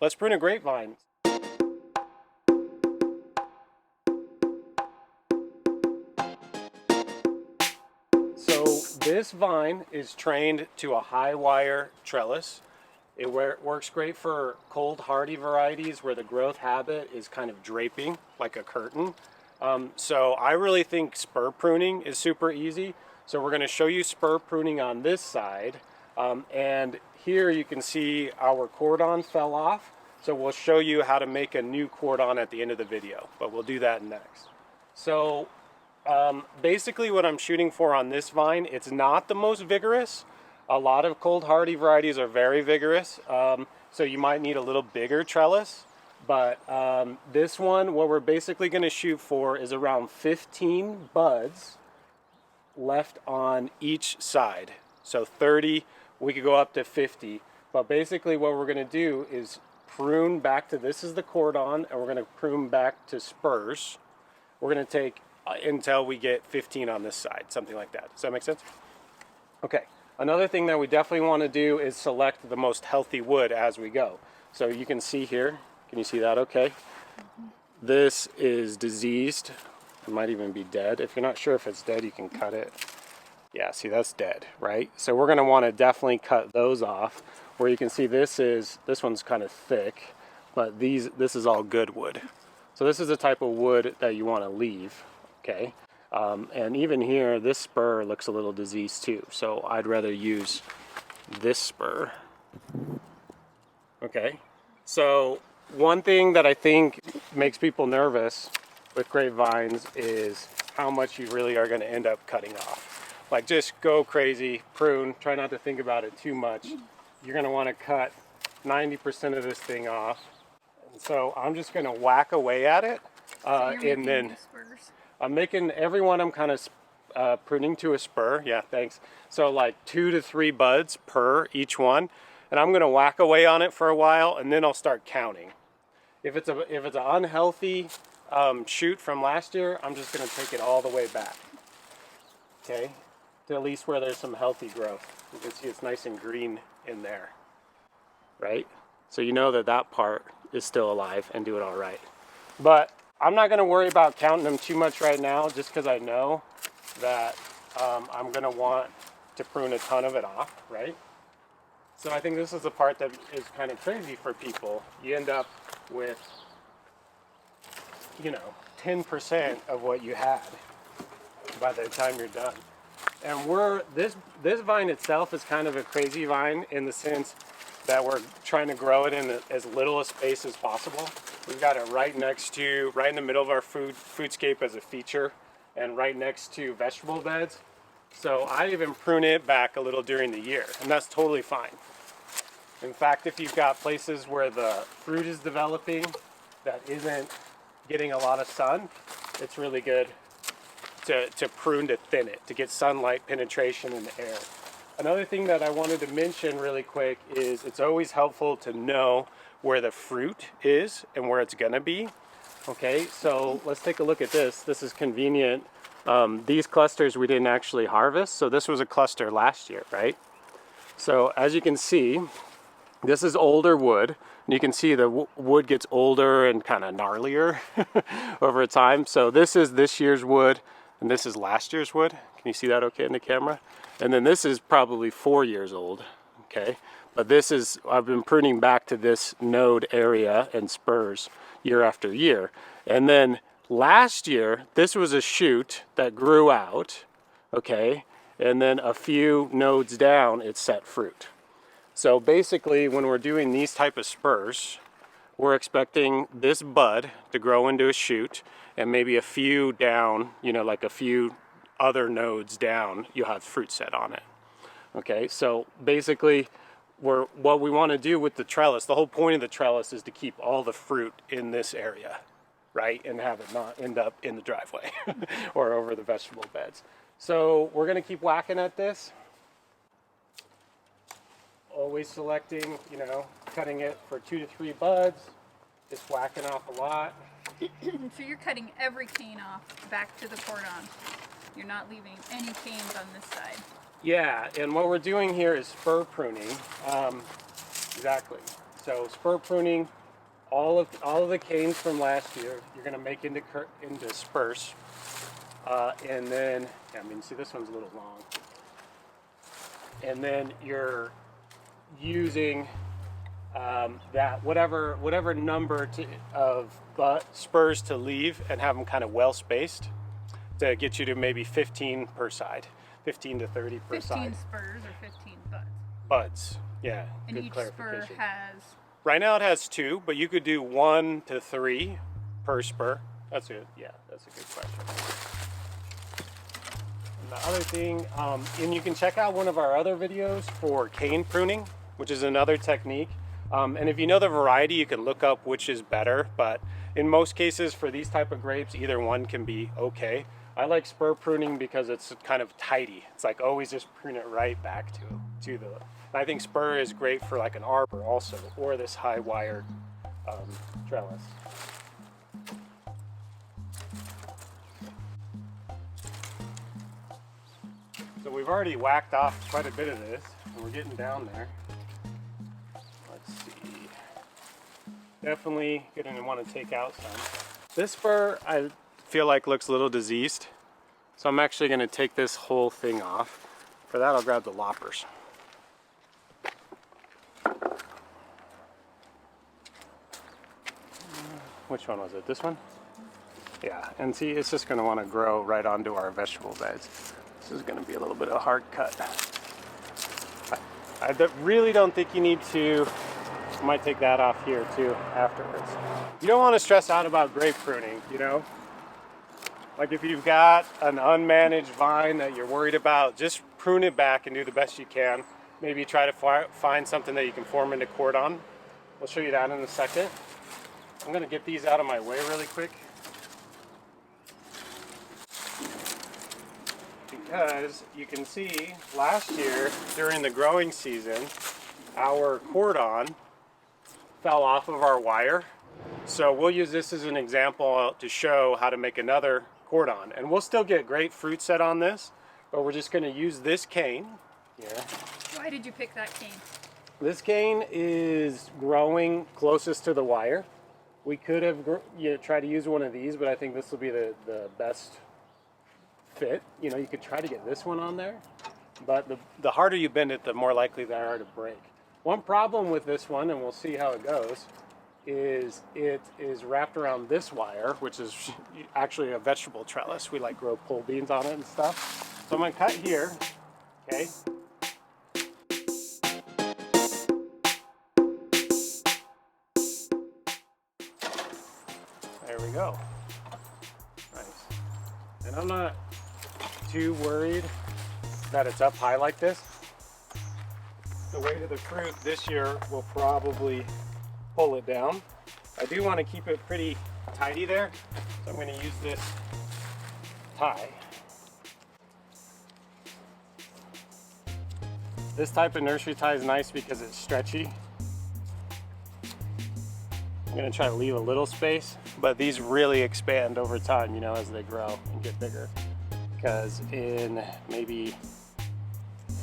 let's prune a grapevine. So this vine is trained to a high wire trellis. It works great for cold hardy varieties where the growth habit is kind of draping like a curtain. So I really think spur pruning is super easy. So we're going to show you spur pruning on this side. And here you can see our cordon fell off. So we'll show you how to make a new cordon at the end of the video, but we'll do that next. So basically what I'm shooting for on this vine, it's not the most vigorous. A lot of cold hardy varieties are very vigorous. So you might need a little bigger trellis. But this one, what we're basically going to shoot for is around 15 buds left on each side. So 30, we could go up to 50. But basically what we're going to do is prune back to, this is the cordon, and we're going to prune back to spurs. We're going to take until we get 15 on this side, something like that. Does that make sense? Okay. Another thing that we definitely want to do is select the most healthy wood as we go. So you can see here, can you see that okay? This is diseased. It might even be dead. If you're not sure if it's dead, you can cut it. Yeah, see, that's dead, right? So we're going to want to definitely cut those off. Where you can see this one's kind of thick, but this is all good wood. So this is the type of wood that you want to leave, okay? And even here, this spur looks a little diseased too. So I'd rather use this spur. Okay, so one thing that I think makes people nervous with grapevines is how much you really are going to end up cutting off. Like, just go crazy, prune, try not to think about it too much. You're going to want to cut 90% of this thing off. And so I'm just going to whack away at it. And then I'm making every one I'm kind of pruning to a spur. Yeah, thanks. So like 2 to 3 buds per each one. And I'm going to whack away on it for a while, and then I'll start counting. If it's an unhealthy shoot from last year, I'm just going to take it all the way back. Okay, to at least where there's some healthy growth. You can see it's nice and green in there, right? So you know that that part is still alive and doing all right. But I'm not going to worry about counting them too much right now, just because I know that I'm going to want to prune a ton of it off, right? So I think this is the part that is kind of crazy for people. You end up with, 10% of what you had by the time you're done. And this vine itself is kind of a crazy vine in the sense that we're trying to grow it in as little a space as possible. We've got it right in the middle of our foodscape as a feature, and right next to vegetable beds. So I even prune it back a little during the year, and that's totally fine. In fact, if you've got places where the fruit is developing that isn't getting a lot of sun, it's really good to prune to thin it, to get sunlight penetration in the air. Another thing that I wanted to mention really quick is it's always helpful to know where the fruit is and where it's gonna be. Okay, so let's take a look at this. This is convenient. These clusters we didn't actually harvest, so this was a cluster last year, right? So as you can see, this is older wood, and you can see the wood gets older and kind of gnarlier over time. So this is this year's wood, and this is last year's wood. Can you see that okay in the camera? And then this is probably 4 years old, okay? But this is, I've been pruning back to this node area and spurs year after year. And then last year, this was a shoot that grew out, okay? And then a few nodes down, it set fruit. So basically, when we're doing these type of spurs, we're expecting this bud to grow into a shoot, and maybe a few down, like a few other nodes down, you'll have fruit set on it. Okay, so basically, what we want to do with the trellis, the whole point of the trellis is to keep all the fruit in this area, right? And have it not end up in the driveway or over the vegetable beds. So we're going to keep whacking at this. Always selecting, cutting it for 2 to 3 buds, just whacking off a lot. So you're cutting every cane off back to the cordon. You're not leaving any canes on this side. Yeah, and what we're doing here is spur pruning. Exactly. So spur pruning, all of the canes from last year, you're going to make into spurs, and then I mean, see, this one's a little long, and then you're using that whatever number of spurs to leave, and have them kind of well spaced to get you to maybe 15 per side, 15 to 30 per 15 side. spurs or 15 buds? Buds, yeah. And good each spur clarification. has... Right now it has 2, but you could do 1 to 3 per spur. That's a good question. And the other thing, and you can check out one of our other videos for cane pruning, which is another technique. And if you know the variety, you can look up which is better, but in most cases for these type of grapes, either one can be okay. I like spur pruning because it's kind of tidy. It's like always just prune it right back to the... I think spur is great for like an arbor also, or this high wire trellis. So we've already whacked off quite a bit of this, and we're getting down there. Let's see. Definitely gonna want to take out some. This spur I feel like looks a little diseased, so I'm actually gonna take this whole thing off. For that, I'll grab the loppers. Which one was it? This one? Yeah, and see, it's just going to want to grow right onto our vegetable beds. This is going to be a little bit of a hard cut. I really don't think you need to... I might take that off here too afterwards. You don't want to stress out about grape pruning, you know? Like if you've got an unmanaged vine that you're worried about, just prune it back and do the best you can. Maybe try to find something that you can form into cordon. We'll show you that in a second. I'm going to get these out of my way really quick, because you can see last year during the growing season our cordon fell off of our wire. So we'll use this as an example to show how to make another cordon, and we'll still get great fruit set on this, but we're just going to use this cane here. Why did you pick that cane? This cane is growing closest to the wire. We could have tried to use one of these, but I think this will be the best fit. You know, you could try to get this one on there, but the harder you bend it, the more likely they are to break. One problem with this one, and we'll see how it goes, is it is wrapped around this wire, which is actually a vegetable trellis. We like grow pole beans on it and stuff. So I'm going to cut here, okay? There we go. Nice. And I'm not too worried that it's up high like this. The weight of the fruit this year will probably pull it down. I do want to keep it pretty tidy there, so I'm going to use this tie. This type of nursery tie is nice because it's stretchy. I'm going to try to leave a little space, but these really expand over time, you know, as they grow and get bigger. Because in maybe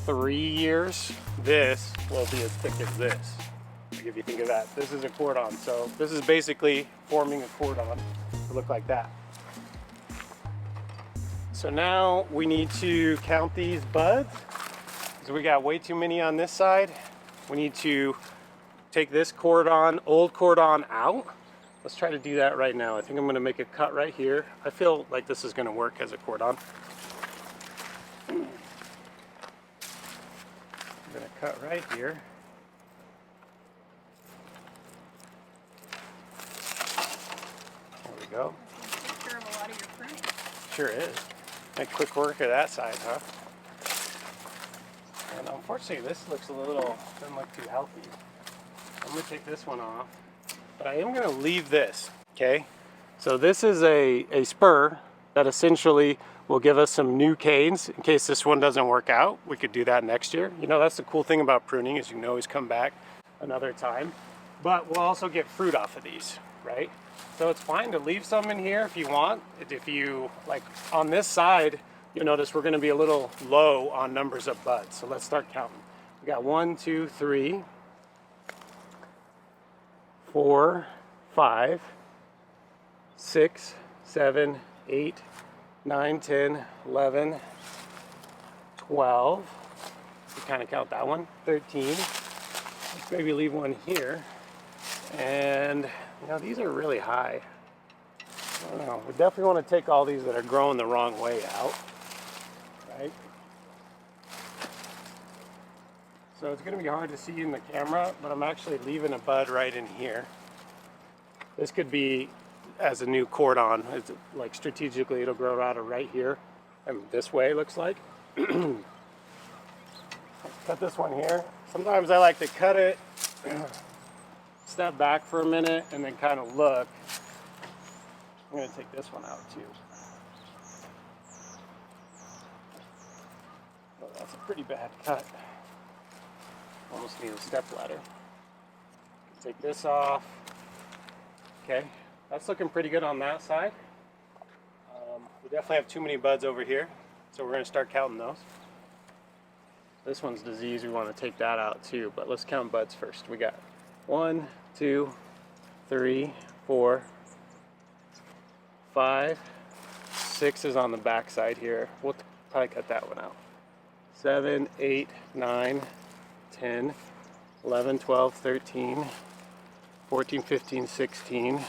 3 years, this will be as thick as this. Like if you think of that, this is a cordon. So this is basically forming a cordon to look like that. So now we need to count these buds. So we got way too many on this side. We need to take this cordon, old cordon out. Let's try to do that right now. I think I'm going to make a cut right here. I feel like this is going to work as a cordon. I'm going to cut right here. There we go. Take care of a lot of your pruning. Sure is. Make quick work of that side, huh? And unfortunately, this looks a little, doesn't look too healthy. I'm going to take this one off, but I am going to leave this, okay? So this is a spur that essentially will give us some new canes in case this one doesn't work out. We could do that next year. You know, that's the cool thing about pruning is you can always come back another time. But we'll also get fruit off of these, right? So it's fine to leave some in here if you want. If you, like on this side, you'll notice we're going to be a little low on numbers of buds. So let's start counting. We got 1, 2, 3, 4, 5, 6, 7, 8, 9, 10, 11, 12. You kind of count that one. 13. Let's maybe leave one here. And you know, these are really high. I don't know. We definitely want to take all these that are growing the wrong way out, right? So it's going to be hard to see in the camera, but I'm actually leaving a bud right in here. This could be as a new cordon. It's like strategically it'll grow out of right here and this way, looks like. Cut this one here. Sometimes I like to cut it, step back for a minute, and then kind of look. I'm going to take this one out too. Oh, that's a pretty bad cut. Almost need a step ladder. Take this off. Okay, that's looking pretty good on that side. We definitely have too many buds over here, so we're going to start counting those. This one's diseased, we want to take that out too, but let's count buds first. We got 1, 2, 3, 4, 5, 6 is on the back side here. We'll probably cut that one out. 7, 8, 9, 10, 11, 12, 13, 14, 15, 16,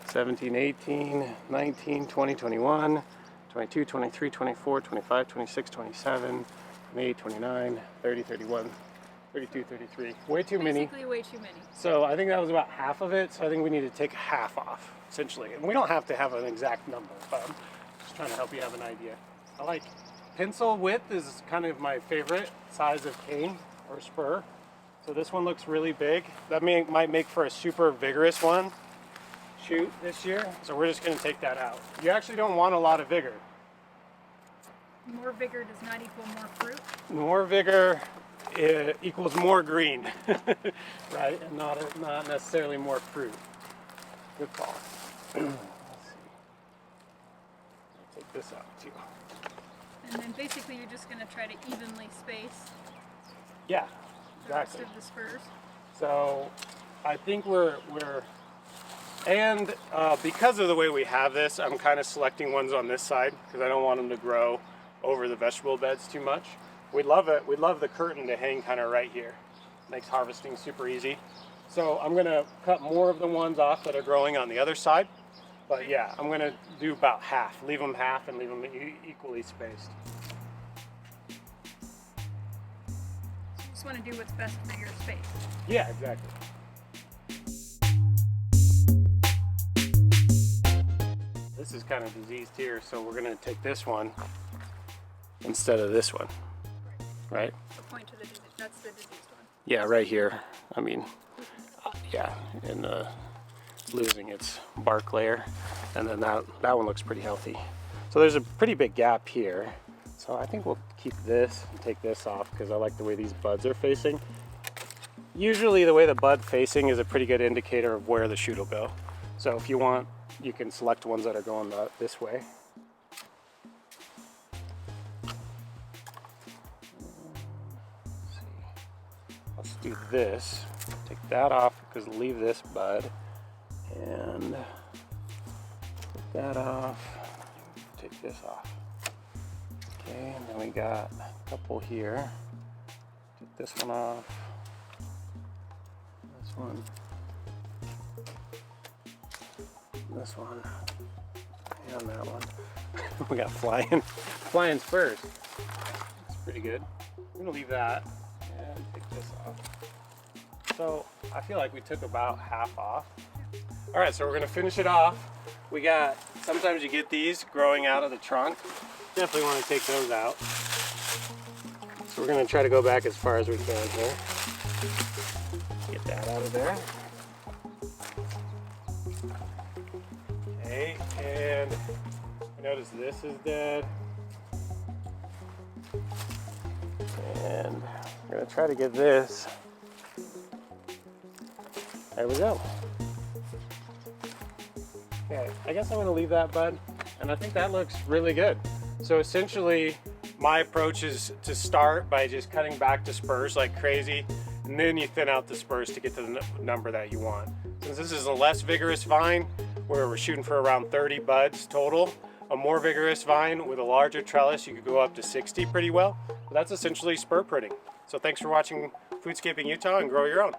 17, 18, 19, 20, 21, 22, 23, 24, 25, 26, 27, 28, 29, 30, 31, 32, 33. Way too many. Basically way too many. So I think that was about half of it, so I think we need to take half off, essentially. And we don't have to have an exact number, but I'm just trying to help you have an idea. I like pencil width is kind of my favorite size of cane or spur. So this one looks really big. That might make for a super vigorous one shoot this year. So we're just going to take that out. You actually don't want a lot of vigor. More vigor does not equal more fruit. More vigor equals more green, right? And not necessarily more fruit. Good call. Let's see. I'll take this out too. And then basically you're just going to try to evenly space Yeah, the rest exactly. of the spurs. So I think because of the way we have this, I'm kind of selecting ones on this side because I don't want them to grow over the vegetable beds too much. We love it. We love the curtain to hang kind of right here. Makes harvesting super easy. So I'm going to cut more of the ones off that are growing on the other side. But yeah, I'm going to do about half. Leave them half and leave them equally spaced. So you just want to do what's best for your space. Yeah, exactly. This is kind of diseased here, so we're going to take this one instead of this one, right? So point to that's the diseased one. Yeah, right here. I mean, yeah, and losing its bark layer, and then that one looks pretty healthy. So there's a pretty big gap here. So I think we'll keep this and take this off because I like the way these buds are facing. Usually the way the bud facing is a pretty good indicator of where the shoot will go. So if you want, you can select ones that are going this way. Let's do this. Take that off because leave this bud. And take that off. Take this off. Okay, and then we got a couple here. Take this one off. This one. This one. And that one. We got flying spurs. That's pretty good. I'm gonna leave that and take this off. So I feel like we took about half off. All right, so we're gonna finish it off. We got, sometimes you get these growing out of the trunk. Definitely wanna take those out. So we're gonna try to go back as far as we can here. Get that out of there. Okay, and notice this is dead. And we're gonna try to get this. There we go. Okay, I guess I'm gonna leave that bud, and I think that looks really good. So essentially, my approach is to start by just cutting back to spurs like crazy, and then you thin out the spurs to get to the number that you want. Since this is a less vigorous vine, where we're shooting for around 30 buds total, a more vigorous vine with a larger trellis, you could go up to 60 pretty well. But that's essentially spur pruning. So thanks for watching Foodscaping Utah, and grow your own.